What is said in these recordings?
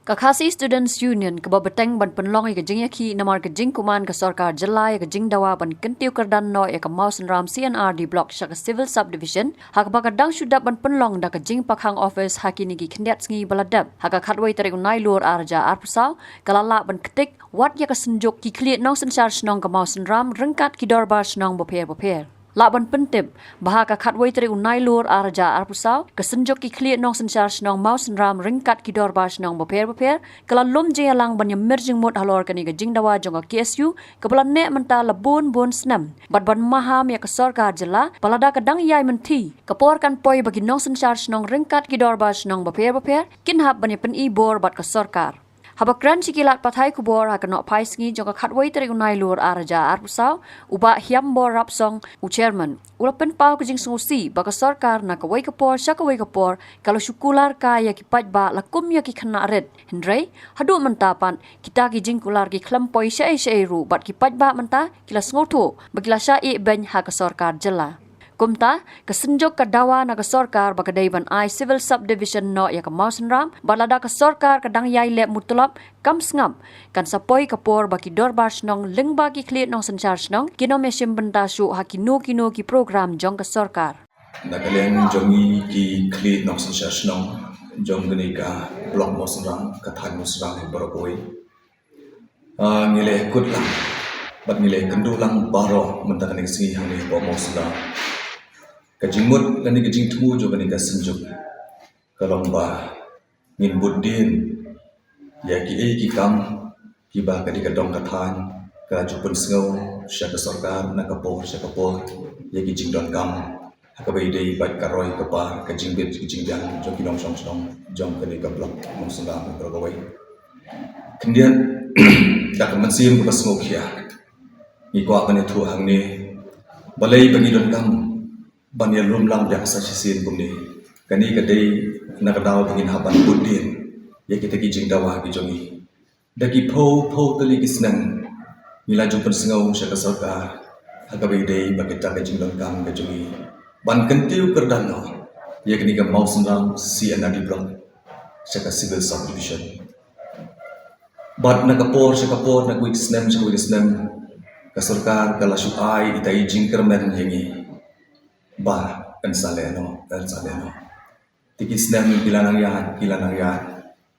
Kakasi Students Union kebabeteng ban penlong ya kejing yaki namar kejing kuman ke Sarkar Jilla ya kejing dawa ban kentiu kerdan no ya ke Mausan Ram CNR di blok Syaka Civil Subdivision hak bakadang sudah ban penlong da kejing pakhang office hakini ki kendiat sengi baladap hak khatwai tarik unai lur arja arpusau kalala ban ketik wat ya ke senjuk ki kliat nong sensar senong ke Mausan Ram rengkat ki dorbar senong boper. Laban pentip, bahaka khatwai teri unai lur arja arpusau, kesenjok ki kliat nong sensar senong Mausan Ram ringkat ki dorbar senong boper, kala lum jeyalang ban merjing mut halor kani ke jingdawa jonga KSU, kepala nek menta lebun senam, ban maham ya ke Sarkar Jilla, palada kadang yai menti, keporkan poi bagi nong sensar senong ringkat ki dorbar senong boper, kinhap ban pen ibor bat ke Sarkar. Habakran sikilat pathai kubor hakanok paisengi jonga khatwai teri unai lur arja arpusau uba hiam bor rapsong chairman ulapen pau kejing sengusi baka Sarkar na kawai kapor syakawai kapor kalau syukular ka ya ki pajba lakum ya ki khana red hendrai hadu mentapan kita ki jingkular ki klempoi syai ru bat ki pajba menta kila sngoto bagila syai ben ha ka Sarkar Jilla kumta kesenjok ke dawa na ke Sarkar bakadai ban ai civil subdivision no ya ke Mausan Ram balada ke Sarkar kadang yai lep mutulap kam sngam kan sapoi kapor baki dorbar snong lengba ki kliat nong sensar snong kino mesim benda su hakino ki program jong ke Sarkar nakaleng jongi ki kliat nong sensar snong jong gani ka blok Mausan Ram ka than Mausan Ram barokoi ngile kutlang bat ngile kendulang baro mentakan isi hang ni bo Mausan Ram kajimut lani kajing temu jo kani ka senjuk kalomba ngin budin ya ki kam ki ba kadi ka dong ka than ka jupun sngau syaka Sarkar na kapor ya ki jing don kam hakabai dei bat karoi ka pa kajing bit kajing biang jo ki dong song jong kani ka blok Mausan Ram bergawai kemudian dak mensim ka sngau khia ni ko apane thu hang ni balai bagi don kam banyak rumlang biasa sisin bumi. Kani kadai nakadaw tingin haban budin. Ya kita kijing dawa kijongi. Daki po tali kisnang. Nila jumpan sengau syaka Sarkar. Hagabai day bakita kajing longkang kijongi. Ban kentiu kerdano. Ya kini ka Mausan Ram CNR blok. Syaka Civil Subdivision. Bat nakapor nakwik snem ka Sarkar kala syuai itai jingkermen yangi. Bah ensaleno tikis nem kilanang ya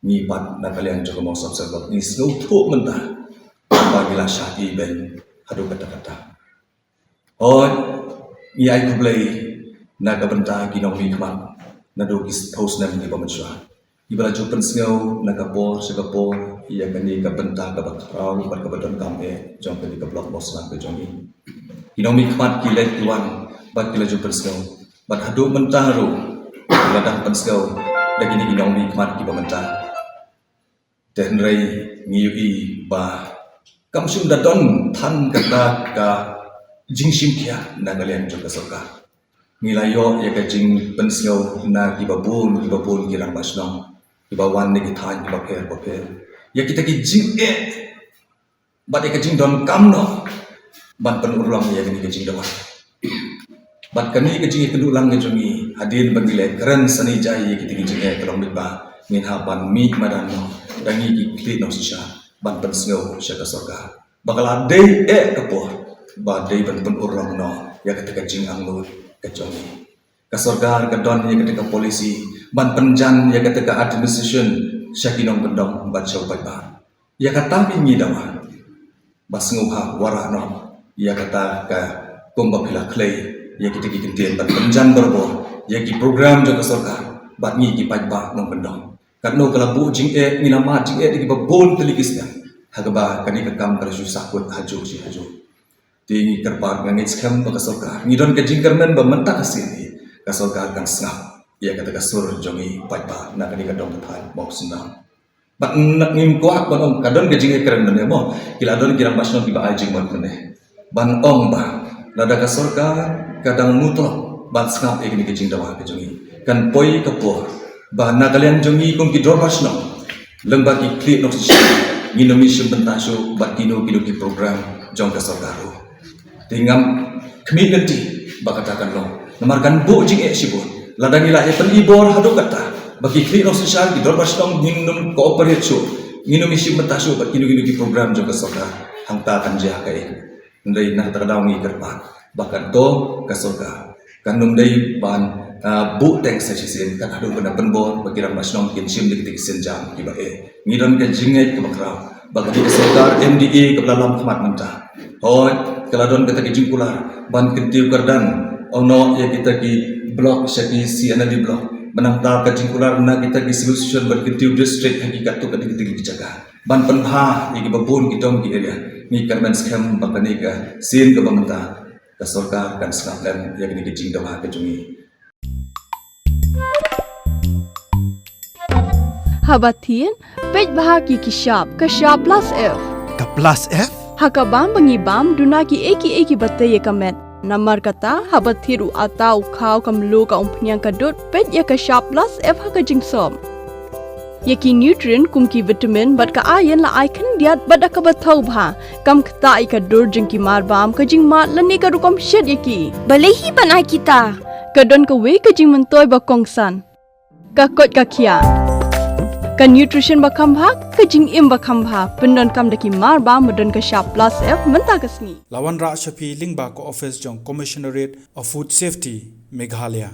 ni pat na kalian juga mau subscribe ni slow to mentah bagila syaki ben hadu kata ni ai kublai na ka benta kinong mi kman na do kis post nem ni pamenswa ibala jupen sngau na ka por iya kani ka benta ka bakrau bat ka badon kame jong kani ka blok Mausan Ram ke jongi kinong mi kman kilet tuan bat kila jumpa sengau, bat hadu mentaharu, ladang pensengau, daging ni ginong mi kmat ki pementah. Tenrei ngiyui ba, kam sum dadon tan kata ka jingsim kia na ngalian juga Sarkar. Ngilayo ya ka jing pensengau na kibabun kirang basnong, kibawan ni kitan kibaper. Ya kita ki jing bat ya ka jing don kamno, ban penurulang ya ni ka jing dawan. Bat kami kejing kedulang ngejongi hadir bangile keren sani jai kita kejing kelong diba ngin haban mi madano dangi kiklit no sisha ban pensengau syaka Sarkar bakal adei kapor ba dei ban penurang no ya ketika kejing anglut kejongi ka Sarkar kedon ya ketika polisi ban penjan ya ketika administration syakinong pendong ban syaupai ba ya kata bingi dawa basngau ha warano ya kata ka komba pila clay ya kita kikintien bat penjan berbo ya ki program jo ka Sarkar bat ngi ki pajba nong pendong katno kala bu jing ngilama jing di babon telikisnya hagaba kani ka kam kala susah kut haju tingi kerpar ngit skam ka Sarkar ngidon ka jing kermen ba mentak asini ka Sarkar kan sngap ya kata ka sur jongi pajba na kani ka dong ka Mausan Ram bat nak ngim kuat ban kadon ka jing keren ne mo kila don kirang basno di ba ajing mon ne ban ong ba lada ka Sarkar kadang mutlak ban skap egni kejing dawa kejongi kan poi kapor ba na kalian jongi kong ki dormasno lembagi klik nok nginomi sembentasyo bat kino ki program jong ka Sarkar tingam community bakatakan lo namarkan bu jing sibun ladang ila pen ibor hadu kata bagi klik sosial di dalam pasang minum cooperate show minum isi metasu bagi kini program juga soka hangta akan jakai ndai nak terdau ni kerpat bahkan to kasoka kan ndai ban bu teng sesisin kan adu benda penbon bagi ram pasang kinsim di ketik senjang tiba ngiran ke jingai ke bakrau bagi sekar MDA ke dalam kemat mentah hoi keladon kata kijingkular ban kentiu kardan ono ya kita ki blok syaki si ana di blok menang ta kijingkular na kita ki civil social ban kentiu district hakikat tu kata kita dijaga ban penha iki babun kita ki area ni karban scam bakani ka sin ke bamenta ka sarkar kan snaplan ya ni kijing dawa ke jungi Habatin, pej bahagi kishap, kashap plus F. Ka plus F? Hakabam bangibam dunaki eki batay kamet. Namar kata habathiru atau kau kamlu ka umpnyang kadut pej ya kashap plus F hakajing som. Yaki nutrient kumki vitamin bat ka ayan la icon diat bat akabatau bha. Kam kata ikadur jengki marbam kajing mat lani ka rukom shed yaki. Balehi banai kita. Kadon ka we kajing mentoy bakongsan. Kakot kakia. Kan nutrition bakam bha kajing im bakam bha pendon kam daki marba medon ka sharp plus F menta kasni Lawan Ra Shafi Lingba ko office jong Commissionerate of Food Safety Meghalaya